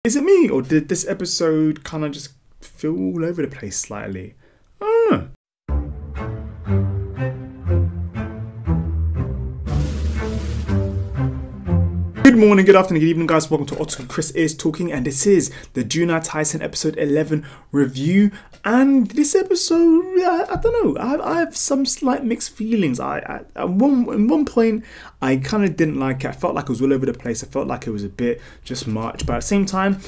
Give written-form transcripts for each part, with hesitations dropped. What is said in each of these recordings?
Is it me, or did this episode kind of just feel all over the place slightly? I don't know. Good morning, good afternoon, good evening, guys. Welcome to Chris is Talking, and this is the Juuni Taisen episode 11 review. And this episode, I don't know, I have some slight mixed feelings. At one point, I kind of didn't like it. I felt like it was all over the place. I felt like it was a bit just much, but at the same time,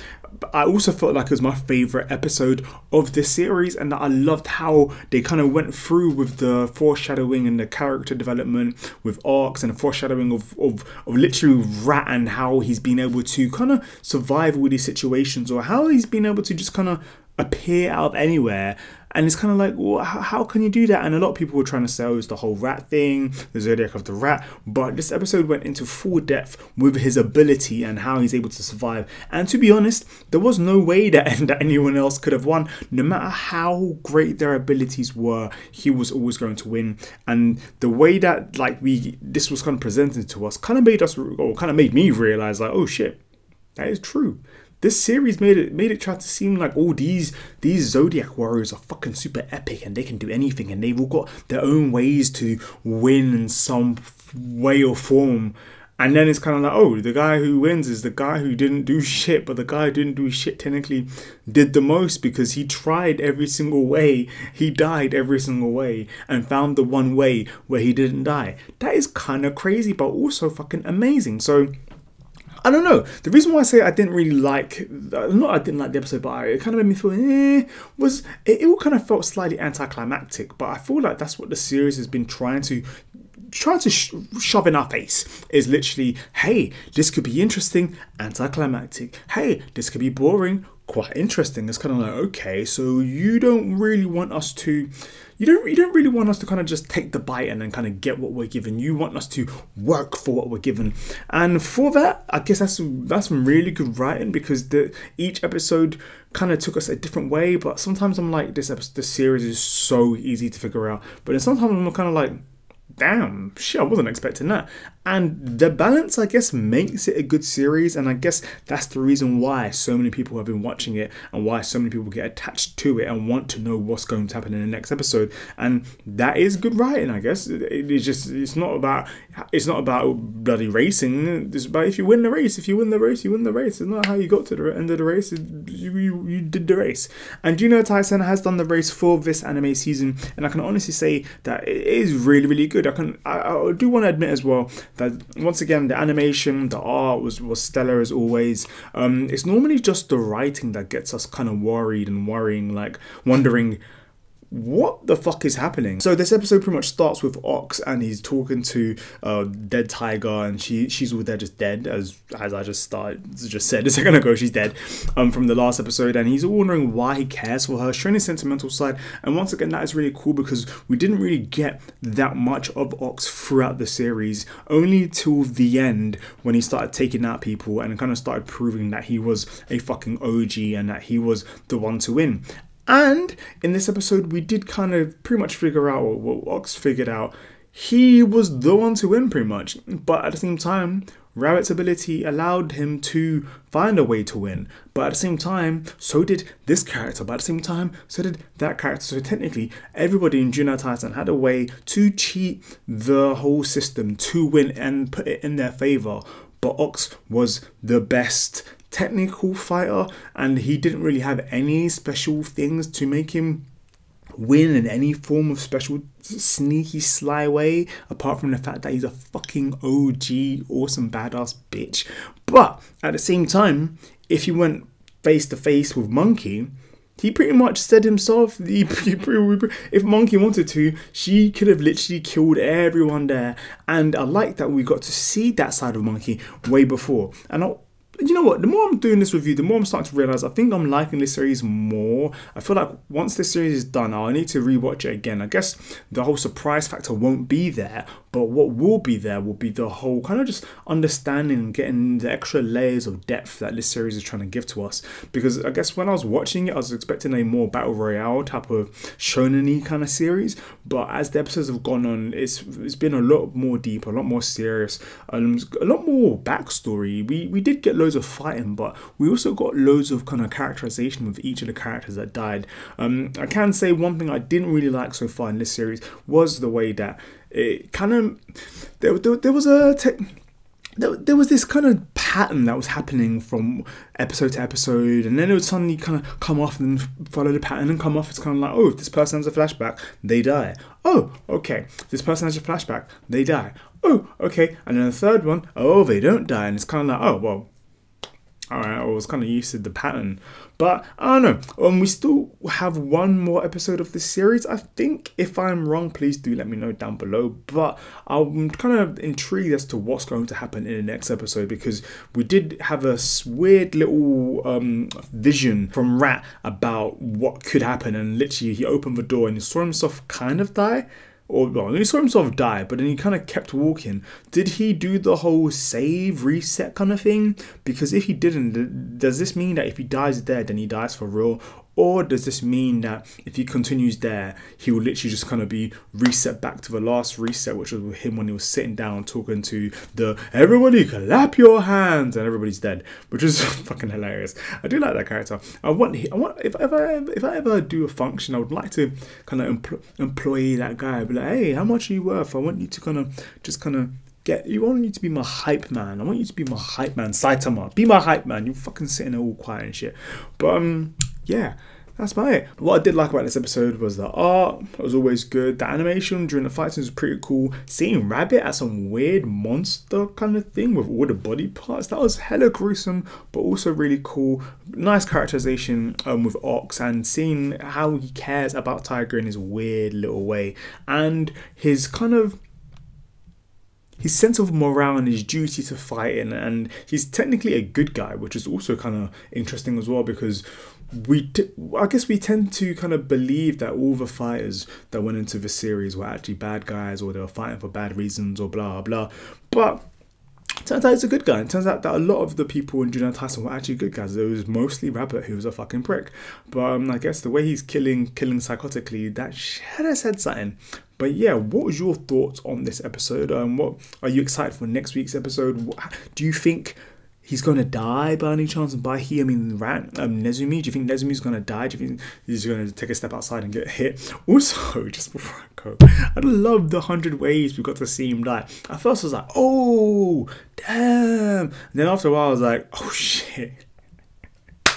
I also felt like it was my favourite episode of this series, and that I loved how they kind of went through with the foreshadowing and the character development with arcs, and the foreshadowing of literally Rat and how he's been able to kind of survive all these situations, or how he's been able to just kind of appear out of anywhere. And it's kind of like, well, how can you do that? And a lot of people were trying to say, oh, it's the whole rat thing, the zodiac of the rat. But this episode went into full depth with his ability and how he's able to survive. And to be honest, there was no way that anyone else could have won. No matter how great their abilities were, he was always going to win. And the way that this was kind of presented to us kind of made me realize, like, oh shit, that is true. This series made it try to seem like all these Zodiac warriors are fucking super epic and they can do anything, and they've all got their own ways to win in some way or form. And then it's kind of like, oh, the guy who wins is the guy who didn't do shit, but the guy who didn't do shit technically did the most because he tried every single way, he died every single way, and found the one way where he didn't die. That is kind of crazy, but also fucking amazing. So I don't know. The reason why I say I didn't really like, I didn't like the episode, but it kind of made me feel, was it all kind of felt slightly anticlimactic. But I feel like that's what the series has been trying to shove in our face. Is literally, hey, this could be interesting, anticlimactic. Hey, this could be boring, quite interesting. It's kind of like, okay, so you don't really want us to. You don't really want us to kind of just take the bite and then kind of get what we're given. You want us to work for what we're given. And for that, I guess that's some really good writing, because each episode kind of took us a different way. But sometimes I'm like, this series is so easy to figure out. But then sometimes I'm kind of like, damn, shit, I wasn't expecting that. And the balance, I guess, makes it a good series. And I guess that's the reason why so many people have been watching it, and why so many people get attached to it and want to know what's going to happen in the next episode. And that is good writing, I guess. It's not about bloody racing. It's about if you win the race. If you win the race, you win the race. It's not how you got to the end of the race. You did the race. And Juuni Taisen has done the race for this anime season, and I can honestly say that it is really, really good. I do want to admit as well that once again, the animation, the art was stellar as always. It's normally just the writing that gets us kind of worried and wondering what the fuck is happening. So this episode pretty much starts with Ox, and he's talking to dead tiger, and she's all there just dead, as I just said a second ago. She's dead from the last episode, and he's wondering why he cares for her, showing his sentimental side. And once again, that is really cool, because we didn't really get that much of Ox throughout the series, only till the end when he started taking out people and kind of started proving that he was a fucking OG and that he was the one to win. And in this episode, we did kind of pretty much figure out what Ox figured out. He was the one to win pretty much. But at the same time, Rabbit's ability allowed him to find a way to win. But at the same time, so did this character. But at the same time, so did that character. So technically, everybody in Juuni Taisen had a way to cheat the whole system to win and put it in their favor. But Ox was the best technical fighter, and he didn't really have any special things to make him win in any form of special sneaky sly way, apart from the fact that he's a fucking OG awesome badass bitch. But at the same time, if he went face to face with Monkey, he pretty much said himself, if Monkey wanted to, she could have literally killed everyone there. And I like that we got to see that side of Monkey way before. And you know what, the more I'm doing this review, the more I'm starting to realise I think I'm liking this series more. I feel like once this series is done, I'll need to rewatch it again. I guess the whole surprise factor won't be there, but what will be there will be the whole kind of just understanding and getting the extra layers of depth that this series is trying to give to us. Because I guess when I was watching it, I was expecting a more battle royale type of shonen-y kind of series, but as the episodes have gone on, it's been a lot more deep, a lot more serious, a lot more backstory. We did get loads loads of fighting, but we also got loads of kind of characterization with each of the characters that died. I can say one thing I didn't really like so far in this series was the way that it kind of there was this kind of pattern that was happening from episode to episode, and then it would suddenly kind of come off and then follow the pattern and come off. It's kind of like, oh, if this person has a flashback, they die. Oh, okay. This person has a flashback, they die. Oh, okay. And then the third one, oh, they don't die. And it's kind of like, oh, well, alright, I was kind of used to the pattern. But I don't know. We still have one more episode of this series, I think. If I'm wrong, please do let me know down below. But I'm kind of intrigued as to what's going to happen in the next episode, because we did have a weird little vision from Rat about what could happen. And literally, he opened the door and he saw himself kind of die. Or, well, he saw himself die, but then he kind of kept walking. Did he do the whole save, reset kind of thing? Because if he didn't, does this mean that if he dies there, then he dies for real? Or does this mean that if he continues there, he will literally just kind of be reset back to the last reset, which was with him when he was sitting down talking to the everybody clap your hands and everybody's dead, which is fucking hilarious. I do like that character. I want if I ever do a function, I would like to kind of employ that guy. Be like, hey, how much are you worth? I want you to kind of you want you to be my hype man. I want you to be my hype man. Saitama, be my hype man. You fucking sitting there all quiet and shit. But yeah, that's about it. What I did like about this episode was the art. It was always good. The animation during the fight scenes was pretty cool. Seeing Rabbit as some weird monster kind of thing with all the body parts, that was hella gruesome, but also really cool. Nice characterization with Ox, and seeing how he cares about Tiger in his weird little way, and his kind of his sense of morale and his duty to fight, and he's technically a good guy, which is also kind of interesting as well, because I guess we tend to kind of believe that all the fighters that went into the series were actually bad guys, or they were fighting for bad reasons, or blah blah. But it turns out he's a good guy. It turns out that a lot of the people in Juuni Taisen were actually good guys. It was mostly Rabbit who was a fucking prick. But I guess the way he's killing psychotically, that should have said something. But yeah, what was your thoughts on this episode? What are you excited for next week's episode? Do you think he's going to die by any chance? And by he, I mean Nezumi. Do you think Nezumi's going to die? Do you think he's going to take a step outside and get hit? Also, just before I go, I love the 100 ways we got to see him die. At first I was like, oh, damn. And then after a while I was like, oh shit.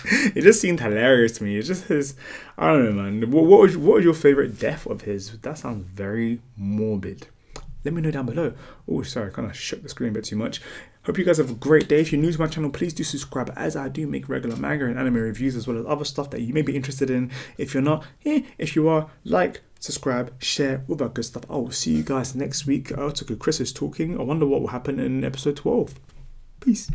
It just seemed hilarious to me. It's just his, I don't know, man. What was your favourite death of his? That sounds very morbid. Let me know down below. Oh, sorry, I kind of shook the screen a bit too much. Hope you guys have a great day. If you're new to my channel, please do subscribe, as I do make regular manga and anime reviews, as well as other stuff that you may be interested in. If you're not, if you are, like, subscribe, share, all that good stuff. I will see you guys next week. Chris is talking. I wonder what will happen in episode 12. Peace.